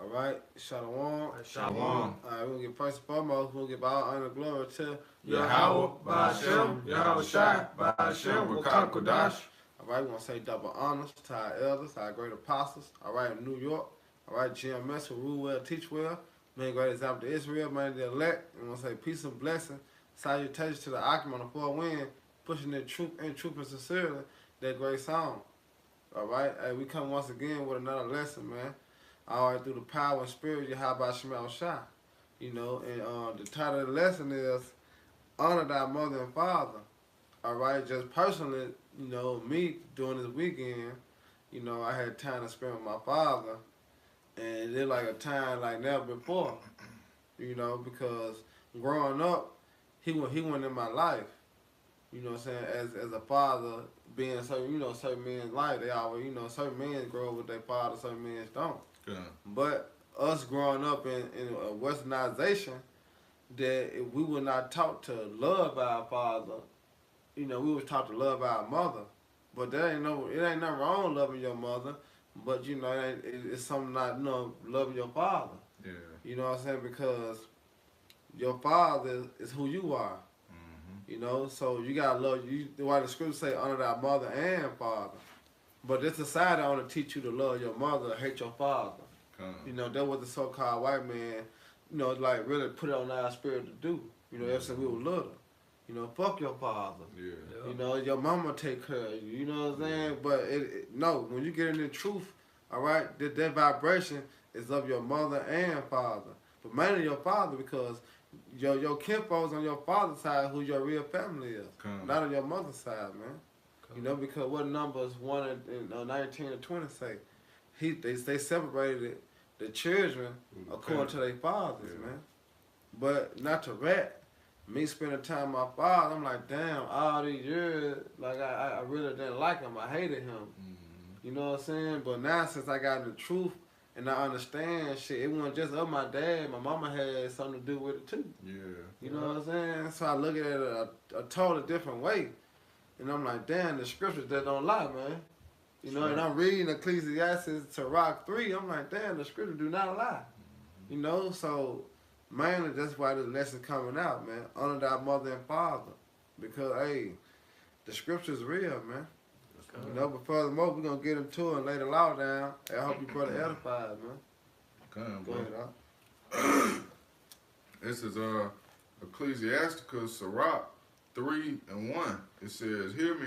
All right, Shalom. Shalom. All right, we'll get first and foremost, we'll give all honor and glory to Yahweh, Ba'ashem, Yahweh Shai, Ba'ashem, Wakak Kodash. All right, we're going to say double honors to our elders, our great apostles. All right, in New York. All right, GMS who rule well, teach well. Many great example to Israel, many the elect. And we're going to say peace and blessing. Salutations to the Akim on the four wind, pushing their troop and sincerely, that great song. All right, hey, we come once again with another lesson, man. All right, through the power and spirit, Yahweh Shema Shai. You know, and the title of the lesson is Honor Thy Mother and Father. All right, just personally, you know, me during this weekend, you know, I had time to spend with my father, and it's like a time like never before, you know, because growing up, he went in my life, you know what I'm saying, as a father, being certain, you know, certain men's life, they always, you know, certain men grow up with their father, certain men don't. Yeah. But us growing up in a westernization, that if we were not taught to love our father, you know, we was taught to love our mother. But it ain't nothing wrong loving your mother, but you know, it's something not, you know, loving your father. Yeah. You know what I'm saying? Because your father is who you are. Mm-hmm. You know, so you gotta love you. Why the scriptures say honor thy mother and father. But this society want to teach you to love your mother, hate your father. You know, that was the so-called white man, you know, like really put it on our spirit to do. You know, ever since we were little. You know, fuck your father. Yeah. You know, your mama take care of you. You know what I'm saying? But no, when you get into the truth, all right, that vibration is of your mother and father. But mainly your father, because your kinfolks on your father's side who your real family is. Not on your mother's side, man. You know, because what Numbers 1 and 19 and 20 say? They separated the children according to their fathers, man. But not to rat. Me spending time with my father, I'm like, damn, all these years, like I really didn't like him. I hated him. Mm-hmm. You know what I'm saying? But now since I got the truth and I understand shit, it wasn't just of my dad. My mama had something to do with it too. Yeah. You know what I'm saying? So I look at it a totally different way. And I'm like, damn, the scriptures that don't lie, man. You know, and I'm reading Ecclesiastes to Rock 3. I'm like, damn, the scriptures do not lie. You know, so mainly that's why this lesson coming out, man. Honor thy mother and father. Because, hey, the scripture's real, man. You know, but furthermore, we're going to get into it and lay the law down. I hope you brother edified, man. Go ahead, This is Ecclesiasticus Sirach 3 and 1. It says, hear me,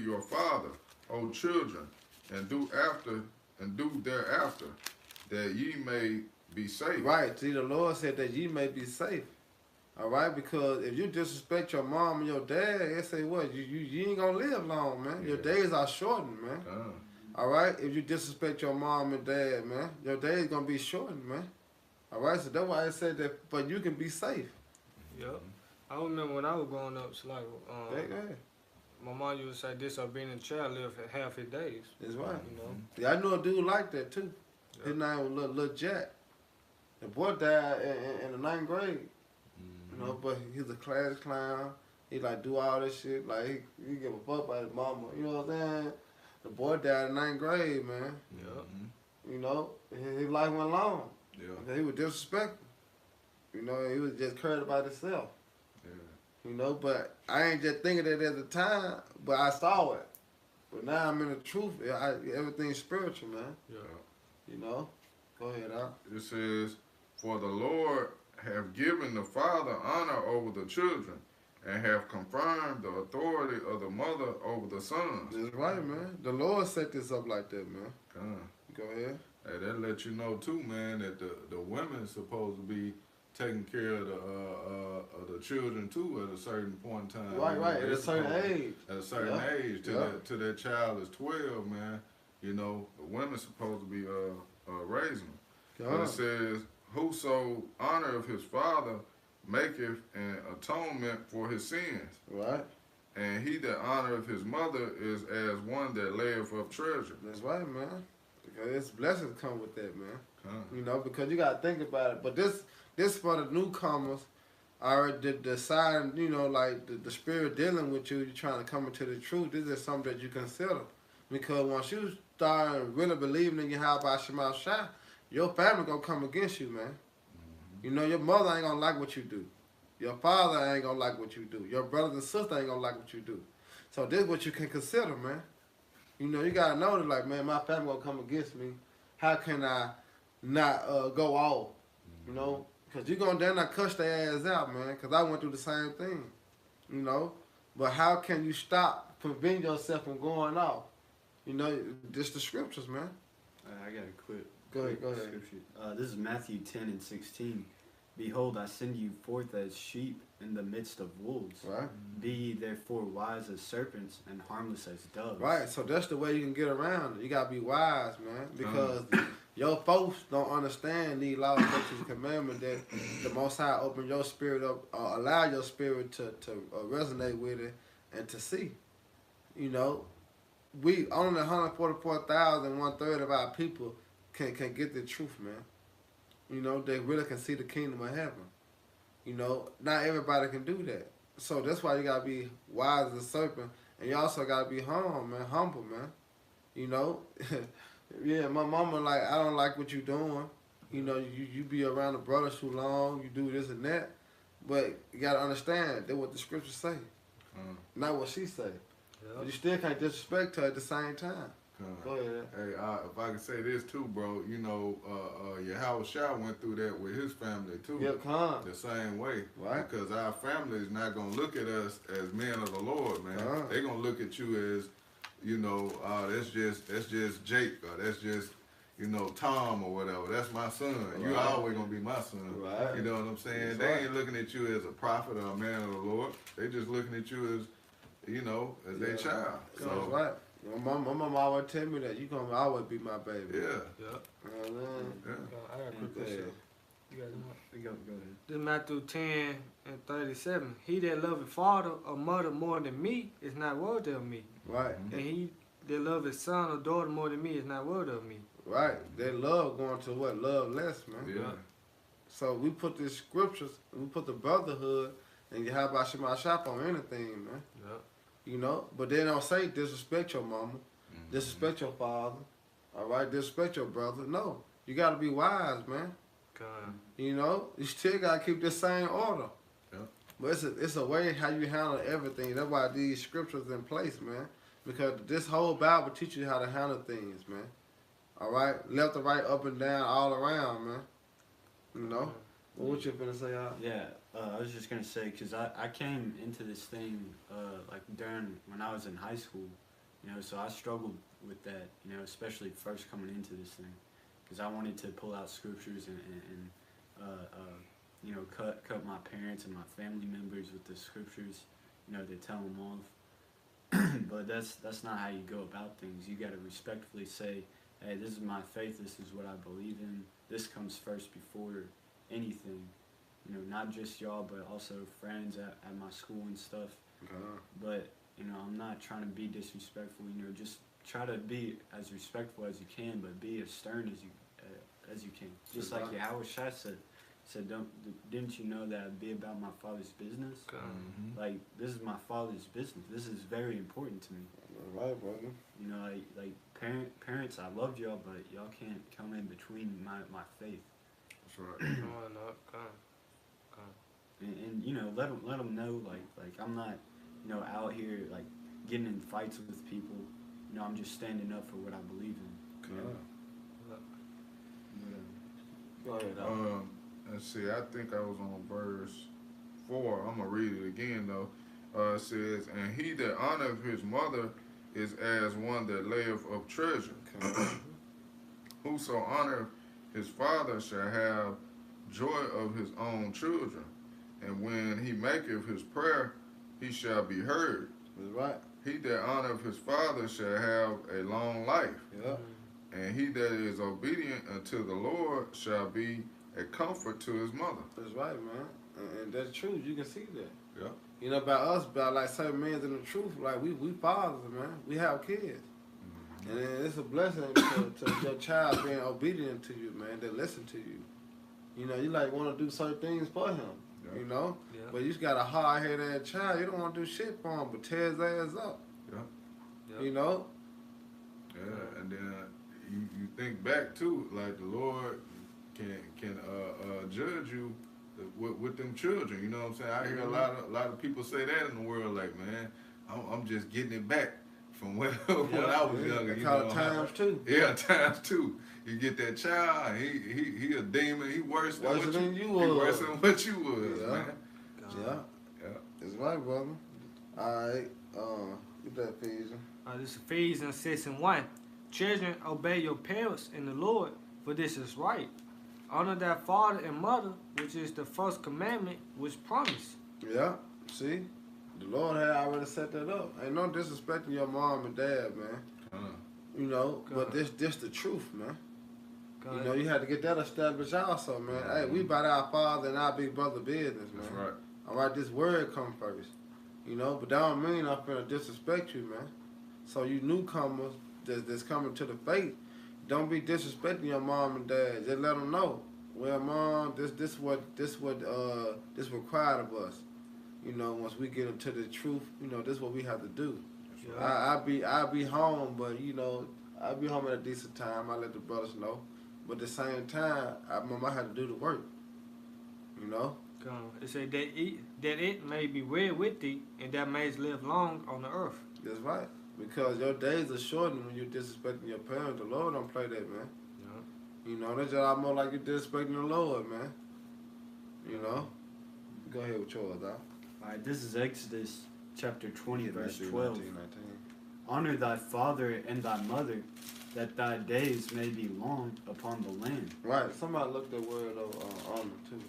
your father, O children, and do thereafter, that ye may be safe. Right. See, the Lord said that ye may be safe. All right, because if you disrespect your mom and your dad, they say what? You ain't gonna live long, man. Your days are shortened, man. All right, if you disrespect your mom and dad, man, your days gonna be shortened, man. All right, so that's why I said that. But you can be safe. Yep. I remember when I was growing up, it's like my mom used to say, "Disobedient child live half his days." That's right. You know. Yeah, I knew a dude like that too. Yep. His name was Lil Jack. The boy died in the 9th grade. You know, but he's a class clown. He like do all this shit. Like he give a fuck about his mama. You know what I'm saying? The boy died in 9th grade, man. Yeah. You know, his life went long. Yeah. Because he was disrespectful. You know, he was just cared about himself. Yeah. You know, but I ain't just thinking that at the time, but I saw it. But now I'm in the truth. Everything's spiritual, man. Yeah. You know? Go ahead, Al. It says, for the Lord have given the father honor over the children, and have confirmed the authority of the mother over the sons. That's right, man. The Lord set this up like that, man. Go ahead. Hey, that let you know too, man, that the women supposed to be taking care of the children too at a certain point in time. Right, at a certain age. At a certain age, till that child is 12, man. You know, the women's supposed to be raising them. But it says, whoso honoreth his father maketh an atonement for his sins. Right. And he that honoreth his mother is as one that layeth up treasure. That's right, man. Because it's blessings come with that, man. You know, because you got to think about it. But this for the newcomers, already decide, you know, like the spirit dealing with you, you're trying to come into the truth. This is something that you consider. Because once you start really believing in Yahweh Shema Shai, your family gonna come against you, man. You know, your mother ain't gonna like what you do. Your father ain't gonna like what you do. Your brothers and sisters ain't gonna like what you do. So this is what you can consider, man. You know, you gotta know that, like, man, my family gonna come against me. How can I not go off? You know, because you're gonna then not cuss their ass out, man. Because I went through the same thing. You know, but how can you stop, prevent yourself from going off? You know, just the scriptures, man. I got a quick. Go ahead. Scripture. This is Matthew 10:16. Behold, I send you forth as sheep in the midst of wolves. Right. Be ye therefore wise as serpents and harmless as doves. Right. So that's the way you can get around it. You gotta be wise, man, because your folks don't understand these laws, statutes, and commandments that the Most High open your spirit up, allow your spirit to resonate with it and to see. You know, we only 144,000, 1/3 of our people can get the truth, man. You know, they really can see the kingdom of heaven. You know, not everybody can do that. So that's why you gotta be wise as a serpent, and you also gotta be humble, man. You know, yeah, my mama like, I don't like what you doing. You know, you be around the brothers too long, you do this and that, but you gotta understand that what the scriptures say, not what she say. But you still can't disrespect her at the same time. Go ahead. Hey, if I can say this too, bro, you know, Yahweh Shah went through that with his family too. Yep, come. The same way. Right. Because our family is not going to look at us as men of the Lord, man. They're going to look at you as, you know, that's just Jake, or that's just, you know, Tom or whatever. That's my son. Right. You always going to be my son. Right. You know what I'm saying? That's they right. ain't looking at you as a prophet or a man of the Lord. They just looking at you as, you know, as their child. So, that's right. My mama always tell me that you gonna always be my baby. Yeah. Yep. You know what I mean? I got a quick question. You guys Go ahead. This Matthew 10:37. He that loveth father or mother more than me is not worthy of me. Right. And he that loveth son or daughter more than me is not worthy of me. Right. They love going to what? Love less, man. Yeah. So we put the scriptures, we put the brotherhood, and you have Shema Shop on anything, man. Yep. You know, but they don't say disrespect your mama, disrespect your father, all right, disrespect your brother. No, you got to be wise, man. You know, you still got to keep the same order. Yep. But it's a way how you handle everything. That's why these scriptures in place, man. Because this whole Bible teaches you how to handle things, man. All right, left to right, up and down, all around, man. You know. What you finna say, Al? Yeah, I was just gonna say, cause I came into this thing like during when I was in high school, you know, so I struggled with that, you know, especially first coming into this thing, cause I wanted to pull out scriptures and you know, cut my parents and my family members with the scriptures, you know, to tell them off. But that's not how you go about things. You gotta respectfully say, hey, this is my faith. This is what I believe in. This comes first before anything, you know, not just y'all, but also friends at my school and stuff. But, you know, I'm not trying to be disrespectful, you know, just try to be as respectful as you can, but be as stern as you can. Just like Yahweh Shai said, didn't you know that I'd be about my Father's business? Like, this is my Father's business. This is very important to me. Right, brother. You know, like parents, I love y'all, but y'all can't come in between my faith. That's right. And you know, let them know like I'm not, you know, out here like getting in fights with people. You know, I'm just standing up for what I believe in. Go ahead. Let's see. I think I was on verse 4. I'm gonna read it again though. It says, "And he that honoreth his mother is as one that layeth up treasure. Whoso honoreth his father shall have joy of his own children, and when he maketh his prayer, he shall be heard. That's right. He that honoreth his father shall have a long life, Yeah. and he that is obedient unto the Lord shall be a comfort to his mother." That's right, man. And that's true. You can see that. Yeah. You know, about us, about like certain men in the truth, like we fathers, man. We have kids. And it's a blessing to your child being obedient to you, man, that listen to you. You know, you like want to do certain things for him, you know? Yeah. But you just got a hard-headed child. You don't want to do shit for him, but tear his ass up. Yeah. You know? Yeah, and then you think back to like the Lord can judge you with them children. You know what I'm saying? I hear a lot of people say that in the world, like, man, I'm just getting it back from when I was younger. You know, times two. Yeah, times two. You get that child, he a demon. He worse than what you He worse than what you was, yeah. man. Yeah. It's right, brother. All right. Get that Ephesians. This is Ephesians 6:1. Children, obey your parents in the Lord, for this is right. Honor thy father and mother, which is the first commandment, which promised. Yeah. See, the Lord had already set that up. Ain't no disrespecting your mom and dad, man. You know, but this the truth, man. You know, you had to get that established also, man. Hey, we about our father and our big brother business, man. That's right. All right, this word come first. You know, but that don't mean I'm finna disrespect you, man. So you newcomers that's coming to the faith, don't be disrespecting your mom and dad. Just let them know. Well, mom, this required of us. You know, once we get into the truth, you know, this is what we have to do. Yeah. I'll be home, but you know, I'll be home at a decent time. I let the brothers know, but at the same time, I have to do the work. You know. It said that it may be well with thee, and that mayest live long on the earth. That's right. Because your days are shortened when you're disrespecting your parents. The Lord don't play that, man. Yeah. You know, that's just more like you're disrespecting the Lord, man. You know. Go ahead with yours, dog. Alright, this is Exodus chapter 20, verse 19, 12. 19. Honor thy father and thy mother, that thy days may be long upon the land. Right. Somebody looked that word honor too.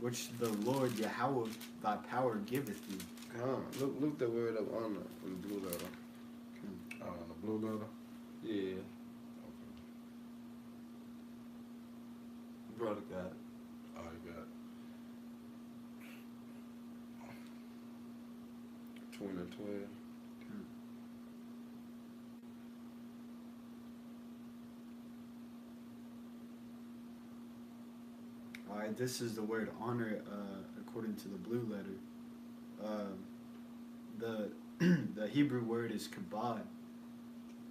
Which the Lord Yahweh thy power giveth thee. Look the word up honor in the blue letter. The blue letter. Yeah. Brother got it. Oh, you got it. 20 and 12. Alright, this is the word honor according to the blue letter. The Hebrew word is kabod.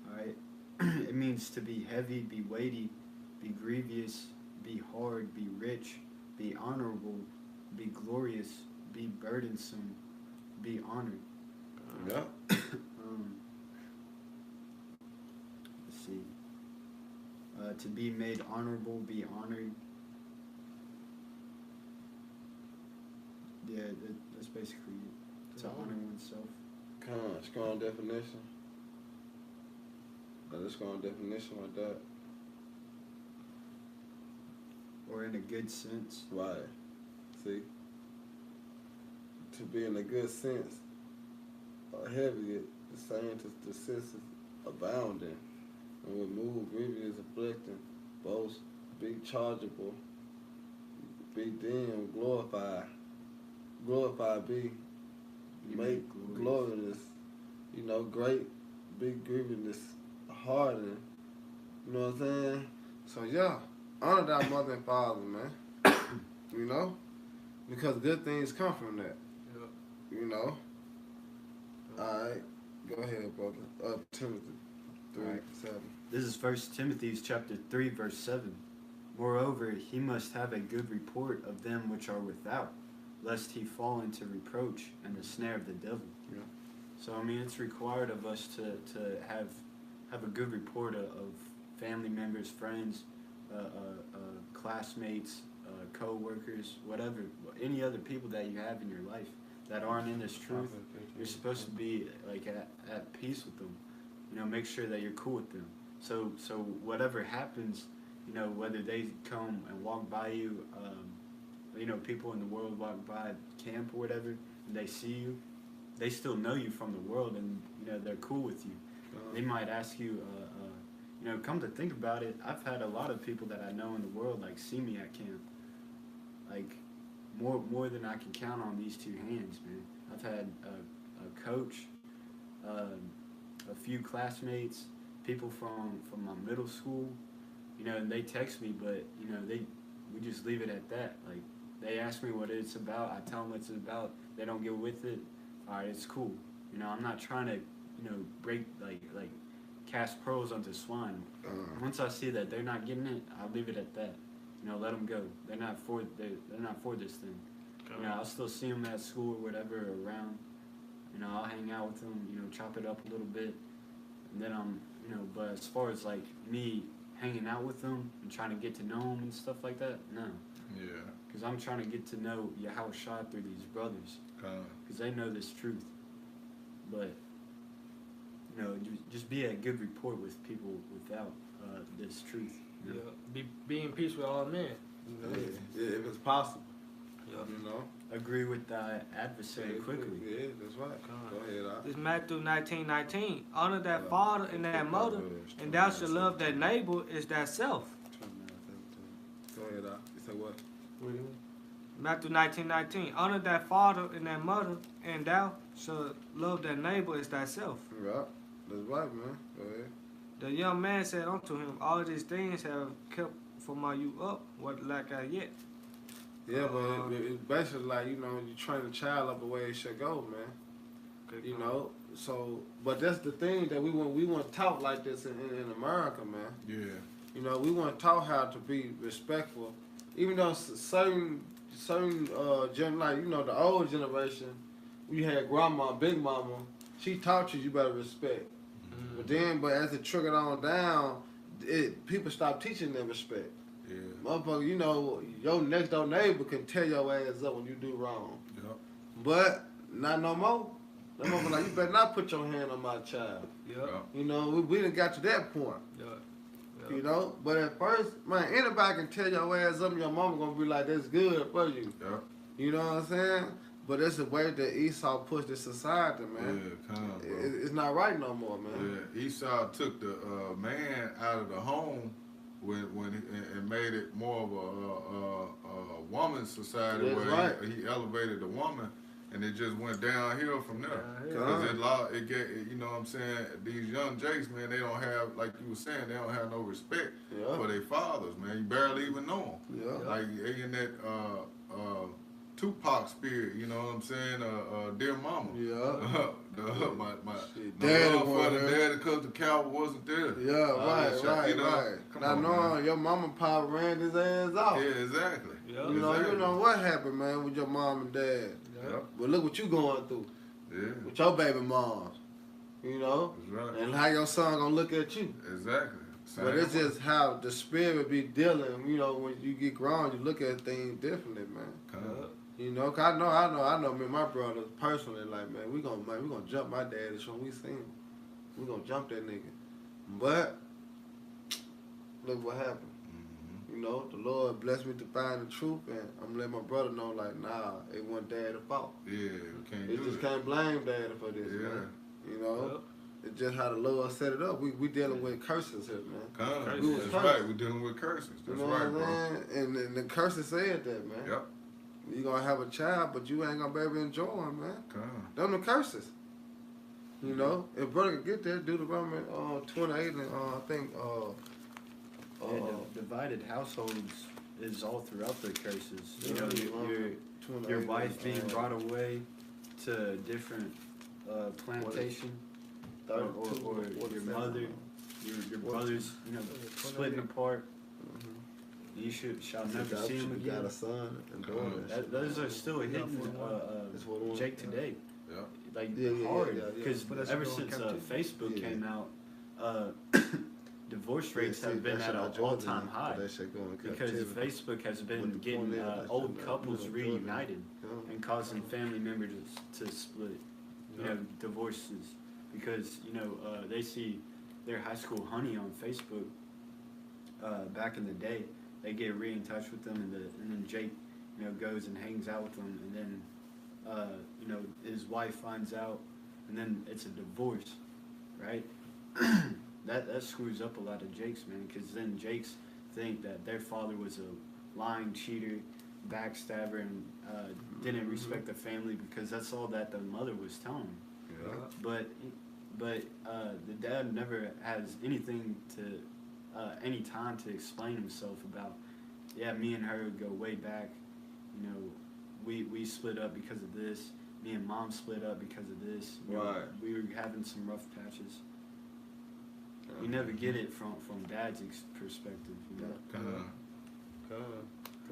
Alright, it means to be heavy, be weighty, be grievous, be hard, be rich, be honorable, be glorious, be burdensome, be honored. Yeah. Let's see. To be made honorable, be honored. Yeah, that's basically it. To honor oneself. Strong definition. Got a strong definition like that. Or in a good sense. Right. See? To be in a good sense, heavy, the same to the senses abounding, and remove grievous afflicting, boast, be chargeable, be dim, glorified. Glorified, be make glorious, you know, great, big grievousness, hardened. You know what I'm saying? So yeah, honor thy mother and father, man. You know? Because good things come from that. Yeah. You know? Alright. Go ahead, brother. Timothy 3:7. This is 1 Timothy chapter 3, verse 7. Moreover, he must have a good report of them which are without, lest he fall into reproach and the snare of the devil. Yeah. So I mean, it's required of us to have a good report of family members, friends, classmates, co-workers, whatever, any other people that you have in your life that aren't in this truth. You're supposed to be like at peace with them. You know, make sure that you're cool with them. So whatever happens, you know, whether they come and walk by you, you know, people in the world walk by camp or whatever, and they see you, they still know you from the world, and you know they're cool with you. They might ask you, you know, come to think about it, I've had a lot of people that I know in the world like see me at camp, like more than I can count on these two hands, man. I've had a coach, a few classmates, people from my middle school, you know, and they text me, but you know we just leave it at that. Like they ask me what it's about, I tell them what it's about. They don't get with it. All right, it's cool. You know, I'm not trying to, you know, break like cast pearls unto swine. Once I see that they're not getting it, I'll leave it at that. Let them go. They're not for this thing. I'll still see them at school or whatever, or around. I'll hang out with them. Chop it up a little bit, and then But as far as like me hanging out with them and trying to get to know them and stuff like that, no. Yeah. Because I'm trying to get to know Yahushua through these brothers. Because they know this truth. But, just be at good rapport with people without this truth. Yeah. Be in peace with all men. Yeah, if it's possible. Yeah. Agree with thy adversary quickly. Yeah, that's right. Go ahead, It's Matthew 19:19. Honor that father and that mother, and thou shalt love that neighbor as thyself. Go ahead, you say what? Matthew 19:19. Honor that father and that mother, and thou shalt love that neighbor as thyself. Right. That's right, man. Go ahead. The young man said unto him, all these things have kept from my youth up. What lack I yet? Yeah, but it's basically like, you train a child up the way it should go, man. So, but that's the thing that we want taught like this in America, man. Yeah. We want taught how to be respectful. Even though certain like, the old generation, you had grandma, big mama, she taught you better respect. But as it trickled on down, people stopped teaching them respect. Yeah. Motherfucker, your next door neighbor can tear your ass up when you do wrong. Yep. But not no more. That motherfucker like, you better not put your hand on my child. Yeah. We done got to that point. Yeah. But at first, man, anybody can tear your ass up and your mama gonna be like, that's good for you. Yep. You know what I'm saying? But that's the way that Esau pushed the society, man. Yeah, bro. It's not right no more, man. Yeah, Esau took the man out of the home and made it more of a woman's society That's where right. he elevated the woman, and it just went downhill from there. Downhill. Because it get, you know what I'm saying, these young jakes, man, they don't have, like you were saying, they don't have no respect for their fathers, man. You barely even know them. Yeah. Like they in that Tupac spirit, you know what I'm saying? Dear mama. Yeah. My Daddy love for wasn't the there. daddy because the cow wasn't there. Yeah, right. You know? Come on, man. Your mama pop ran his ass off. Yeah, exactly. Yeah. You Exactly. know what happened, man, with your mom and dad. Yep. But look what you going through Yeah. with your baby moms. That's right. And how your son gonna look at you. Exactly. But it's just how the spirit be dealing. When you get grown, you look at things differently, man. Cause I know me and my brother personally, like, man, we gonna jump my daddy when we see him. We gonna jump that nigga. But look what happened. The Lord blessed me to find the truth, and I'm gonna let my brother know, like, nah, it wasn't daddy's fault. Yeah, we can't You do just it. can't blame daddy for this, man. It's just how the Lord set it up. We dealing with curses here, man. That's right. We're dealing with curses. That's right, bro. And the curses said that, man. Yep. You're going to have a child, but you ain't going to be able to enjoy him, man. Them the curses. If brother could get there, Deuteronomy 28 and I think... divided households is all throughout the curses. Yeah, Your wife being brought away to a different plantation, or your mother, your brothers, splitting apart. You shall never see him You got again. a son and daughter. Those are still hitting Jake today. Yeah. Like Yeah, hard, yeah. because But that's ever still in since captivity. Facebook Yeah. came out, divorce rates have been at an all-time high. Because Facebook has been With the getting tornado, that old shit, couples Jordan. reunited and causing family members to split, divorces, because they see their high school honey on Facebook. Back in the day, they get in touch with them, and then Jake, goes and hangs out with them, and then his wife finds out, and then it's a divorce, right? That screws up a lot of Jakes, man, because then Jakes think that their father was a lying cheater, backstabber, and didn't respect the family, because that's all that the mother was telling him. Yeah. But the dad never has anything any time to explain himself about. Yeah, me and her go way back. We split up because of this. Me and mom split up because of this. We were having some rough patches. you never get it from dad's perspective. You know? Kind Go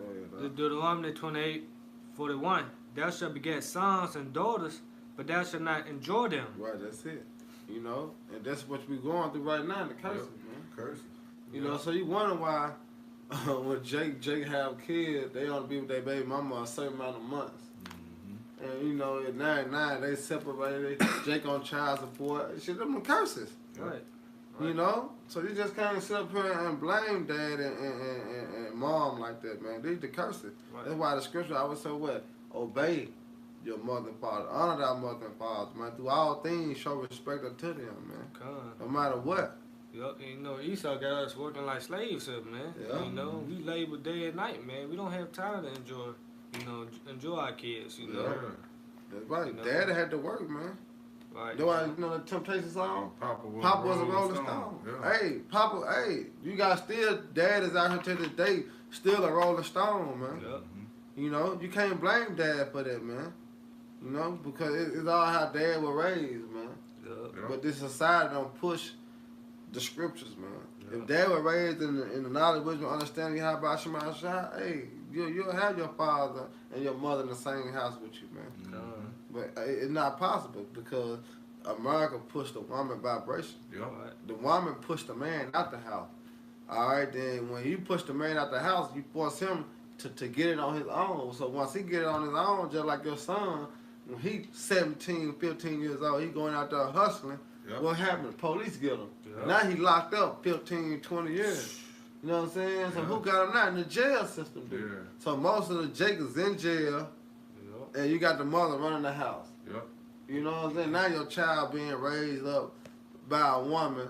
ahead, dog. Deuteronomy 28:41. Thou shalt beget sons and daughters, but thou shalt not enjoy them. Right, that's it. You know, and that's what we going through right now, the curses, man. curses. You know, so you wonder why when Jake have kids, they only be with their baby mama a certain amount of months. And you know, at 9 they separated. Jake on child support. Shit, them the curses. Right. You know, so you just can't sit up here and blame dad and mom like that, man. These the curses. Right. That's why the scripture always say what? Obey your mother and father. Honor thy mother and father, man. Through all things, show respect unto them, man. Con. No matter what. Yup, and you know, Esau got us working like slaves up, man. Yeah. You know, we labor day and night, man. We don't have time to enjoy our kids, you know. Yeah. That's right. You know? Dad had to work, man. Right. That's why, you know, the Temptation song? Papa Papa was a Rolling Stone. Yeah. Hey, Papa, hey, you got still, Dad is out here to this day, still a Rolling Stone, man. Yup. You know, you can't blame Dad for that, man. You know, because it's all how Dad was raised, man. Yup. Yeah. But this society don't push the scriptures, man. Yeah. If Dad was raised in the knowledge, wisdom, understanding how about Shema Shah, hey, you'll have your father and your mother in the same house with you, man. Con. But it's not possible because America pushed the woman vibration. Yeah. Right. The woman pushed the man out the house. All right, then when you push the man out the house, you force him to get it on his own. So once he get it on his own, just like your son, when he 17, 15 years old, he going out there hustling. Yep. What happened? Police get him. Yeah. Now he locked up 15, 20 years. You know what I'm saying? So Yeah. who got him now? In the jail system, dude. Yeah. So most of the Jacobs in jail, Yup. and you got the mother running the house. Yep. You know what I'm saying? Now your child being raised up by a woman.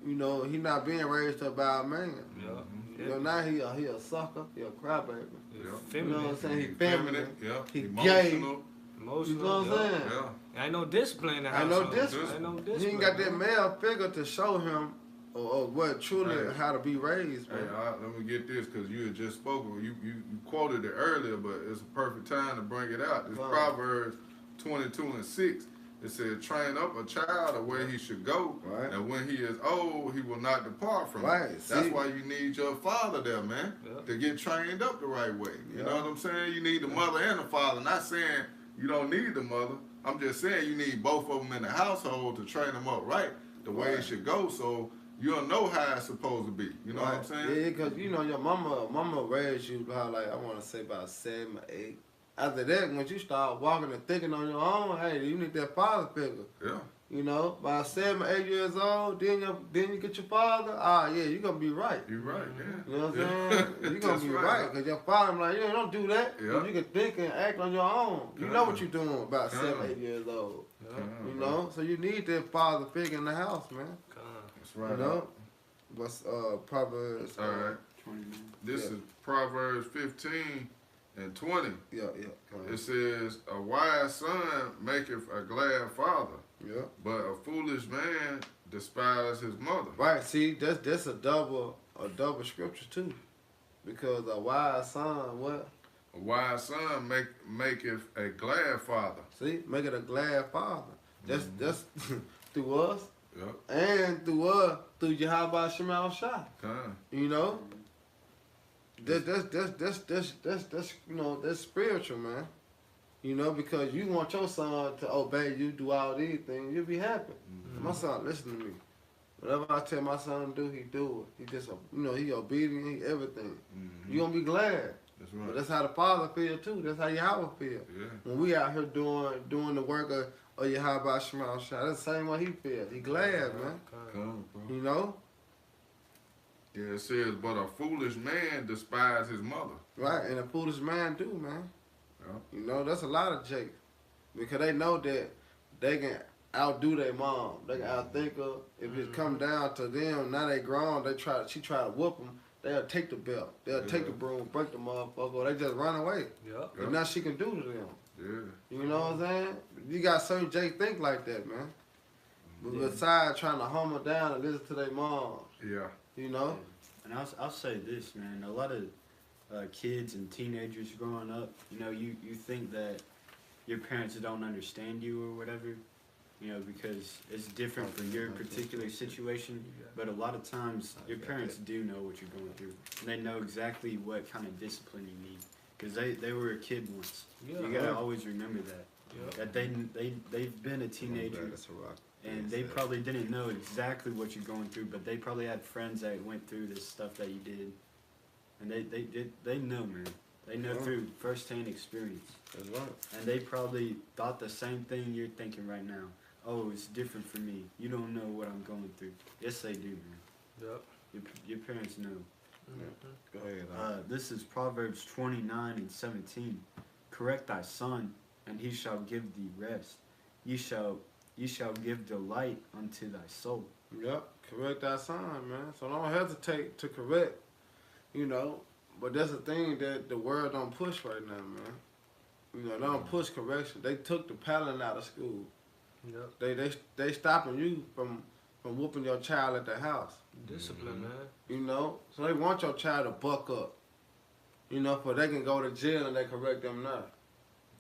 You know, he not being raised up by a man. Yup. You know, now he a sucker, he a crybaby. Yeah. You know what Feminine. I'm saying? He Feminine. feminine. Yeah. He Emotional. Emotional. You know what I'm yup. saying? Yeah. Ain't no discipline in the house. Ain't no discipline. Ain't no He discipline. ain't got that man. male figure to show him or what truly Hey. how to be raised, Hey, man. let me get this because you had just spoken. You quoted it earlier, but it's a perfect time to bring it out. It's Wow. Proverbs 22:6. It said, "Train up a child the way he should go, Right. and when he is old, he will not depart from Right. it." That's See? why you need your father there, man, Yeah. to get trained up the right way. You Yeah. know what I'm saying? You need the mother and the father. Not saying you don't need the mother. I'm just saying you need both of them in the household to train them up right the way Right. it should go. So you'll know how it's supposed to be. You know what I'm saying? Yeah, because you know your mama raised you about like I want to say about 7 or 8. After that, once you start walking and thinking on your own, hey, you need that father figure. Yeah. You know, by 7 or 8 years old, then you get your father. Ah, yeah, you gonna be right. You're right, yeah. You know what I'm Yeah. saying? You gonna That's be right. right, cause your father like, yeah, don't do that. Yeah. You can think and act on your own. You know what you're doing about Yeah. 7, 8 years old. Yup. You know, so you need that father figure in the house, man. Con. That's You right. know, what's Proverbs? All right. 29. This Yeah. is Proverbs 15:20. Yeah, go ahead. It says, "A wise son maketh a glad father, Yeah. but a foolish man despises his mother." Right. See, that's a double scripture too, because a wise son, what? A wise son maketh a glad father. See, make it a glad father. That's through us Yep. and through Yahweh Shema Shah. Kind. You know, that's you know that's spiritual, man. You know, because you want your son to obey you, do all these things, you'll be happy. My son listen to me. Whatever I tell my son to do, he do it. He just, you know, he obedient, he everything. You gonna be glad. That's But right. that's how the Father feel too. That's how Yahweh feel. Yeah. When we out here doing the work of Yahweh Shema Shah, that's the same way he feel. He glad, man. Con. Come, bro. You know? Yeah, it says, "But a foolish man despises his mother." Right, and a foolish man do, man. Yeah. You know, that's a lot of Jake. Because they know that they can outdo their mom. They can outthink her. If it come down to them, now they grown, she try to whoop them, they'll take the belt. They'll take the broom, break the motherfucker, or they just run away. Yup. And now she can do to them. Yeah. You know what I'm saying? You got certain Jake think like that, man. But besides trying to hum her down and listen to their mom, Yeah. you know? And I'll say this, man. A lot of kids and teenagers growing up, you know, you think that your parents don't understand you or whatever. You know, because it's different for your particular situation. But a lot of times, your parents do know what you're going through. And they know exactly what kind of discipline you need. Because they were a kid once. Yeah. You gotta always remember that. Yeah. That they've been a teenager. And they probably didn't know exactly what you're going through, but they probably had friends that went through this stuff that you did. And they know, man. They know through first-hand experience. That's right. And they probably thought the same thing you're thinking right now. Oh, it's different for me. You don't know what I'm going through. Yes, they do, man. Yep. Your parents know. Go ahead. This is Proverbs 29:17. Correct thy son, and he shall give thee rest. Ye shall give delight unto thy soul. Yep, correct that sign, man. So don't hesitate to correct, you know. But that's the thing that the world don't push right now, man. You know, they don't push correction. They took the paddling out of school. Yep. They stopping you from whooping your child at the house. Discipline, man. You know, so they want your child to buck up. You know, for they can go to jail and they correct them now.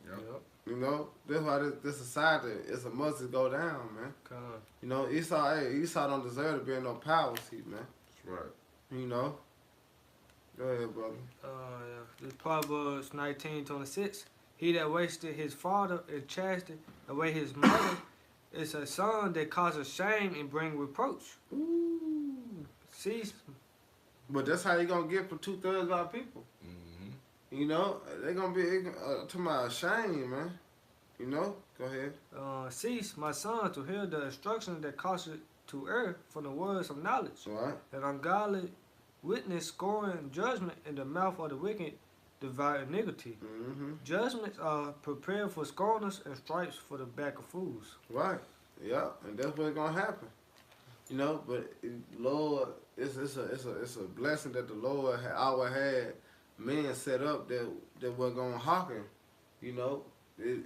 Yep. You know, that's why this society is a must to go down, man. Come on. You know, Esau don't deserve to be in no power seat, man. That's right. You know. Go ahead, brother. Yeah. This Proverbs 19:26. He that wasted his father and chastised away his mother is a son that causes shame and bring reproach. Ooh. See, But that's how you gonna get for 2/3 of our people. Mm-hmm. You know, they gonna be to my shame, man. You know. Go ahead. cease, my son, to hear the instruction that causeth to err from the words of knowledge. All right. That ungodly witness scoring judgment in the mouth of the wicked devour iniquity. Mm-hmm. Judgments are prepared for scorners and stripes for the back of fools. Right. Yeah, and that's what's gonna happen. You know, but Lord, it's a blessing that the Lord always had men set up that were gonna hearken. You know,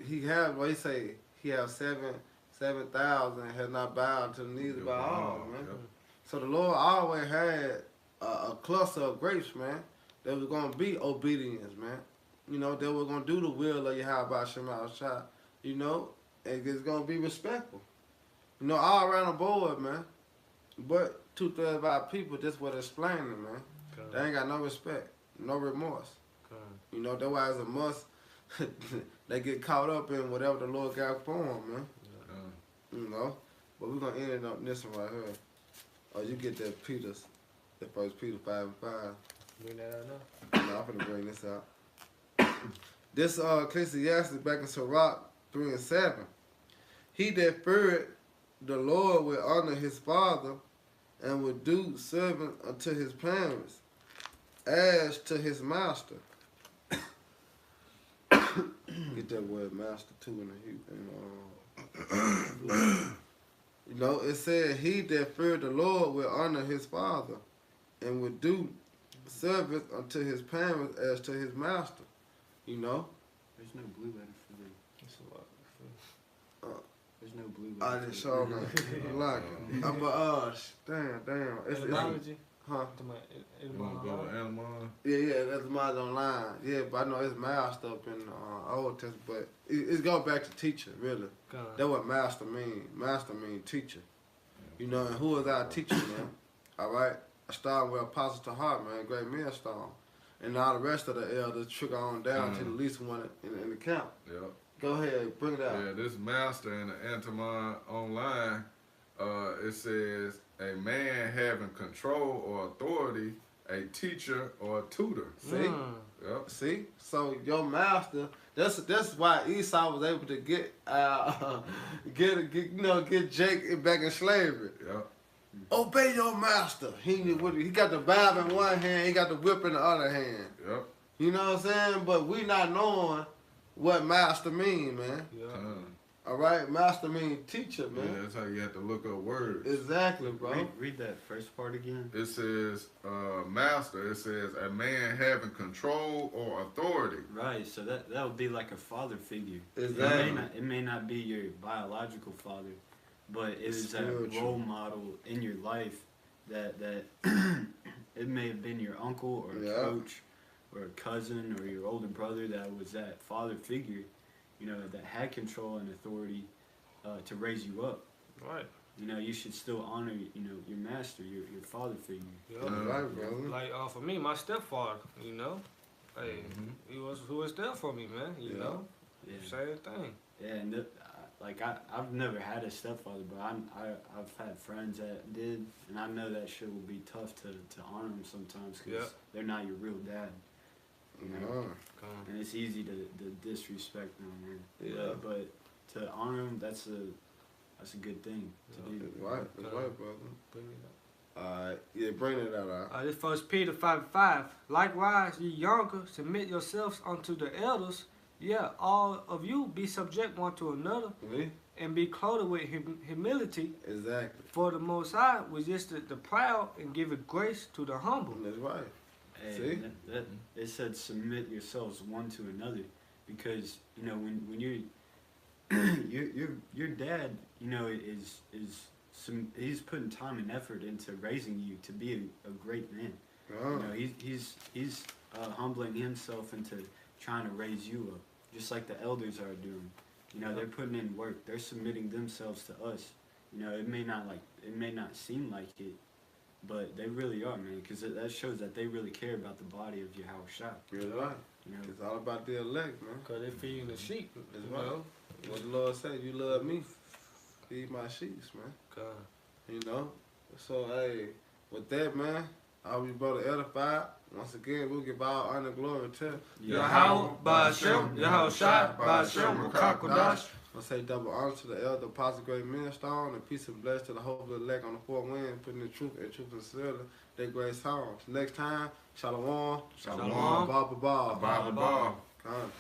he have what he say. He have 7,000 has not bowed to the knees of all, man. Yep. So the Lord always had a cluster of grapes, man. That was gonna be obedience, man. You know, they were gonna do the will of Yahweh Shema Shah. You know, and it's gonna be respectful. You know, all around the board, man. But 2/3 of our people, that's what it's explaining, man. They ain't got no respect, no remorse. You know, that's why it's a must. They get caught up in whatever the Lord got for them, man. You know, but we're gonna end it on this one right here. Oh, you get that Peter's, that 1 Peter 5:5. Bring that out now. No, I'm gonna bring this out. This Ecclesiastes back in Sirach 3:7. He that feareth the Lord will honor his father, and will do service unto his parents, as to his master. Get that word master too in the you know, it said, he that feared the Lord will honor his father, and will do service unto his parents as to his master. You know? There's no blue letter for them. It's a lot. There's no blue I letter. didn't show them. Like it. But, damn. It's, Etymology? huh? You want to go to Anamon? Yeah, that's mine online. Yeah, but I know it's master up in Old Testament, but it goes back to teacher, really. That's what master mean. Master mean teacher. You know, and who is our teacher, man? All right? I started with Apostle Tahar, man, great millstone. And all the rest of the elders trickle on down to the least one in the camp. Yep. Go ahead, bring it out. Yeah, this master in the Antamon online, it says a man having control or authority, a teacher or a tutor. See? Yep. See? So your master, that's why Esau was able to get get Jake back in slavery. Yep. Obey your master. He got the Bible in one hand, he got the whip in the other hand. Yep. You know what I'm saying? But we not knowing what master mean, man. All right, master mean teacher, man. Yeah, that's how you have to look up words. Exactly, bro. Read that first part again. It says master. It says a man having control or authority. Right, so that would be like a father figure. Exactly. It may not be your biological father, but it is that Spiritual. role model in your life that it may have been your uncle or a coach or a cousin or your older brother that was that father figure, you know, that had control and authority to raise you up. Right. You know, you should still honor, you know, your master, your father figure. Yeah. That's right, brother. Like for me, my stepfather, you know, hey, he was who was there for me, man. You Yeah. know, Yeah, same thing. yeah, and I've never had a stepfather, but I've had friends that did, and I know that shit will be tough to honor them sometimes because Yeah. they're not your real dad. You know, Uh, and it's easy to disrespect them, man. Yeah. But to honor them, that's a good thing to Yeah. do. that's right. That's right, brother. Bring it up. Alright, yeah, bring it out. This 1 Peter 5:5. Likewise, ye younger, submit yourselves unto the elders. Yeah, all of you be subject one to another, Me? and be clothed with humility. Exactly. For the Most High resisteth the proud, and giveth grace to the humble. That's right. And See? that it said submit yourselves one to another, because you know when you're your dad, you know, he's putting time and effort into raising you to be a great man. You know, he's humbling himself into trying to raise you up, just like the elders are doing. You know, they're putting in work. They're submitting themselves to us. You know, it may not seem like it, but they really are, man, because that shows that they really care about the body of Yahushua. You're right. You know, It's all about the elect, man. Because they feeding the sheep. That's You right. know? What the Lord said, you love me, feed my sheep, man. God. You know? So, hey, with that, man, I hope you brother edified. Once again, we'll give all honor and glory to Yahweh, Ba'ashem, Yahushua, Ba'ashem, Rakakodash. I say double honor to the elder, apostle, great millstone, and peace and blessing to the hope of the elect on the fourth wind, putting in truth and sincerity, their great songs. Next time, Shalom, Shalom. Baba Baba. Baba. Come.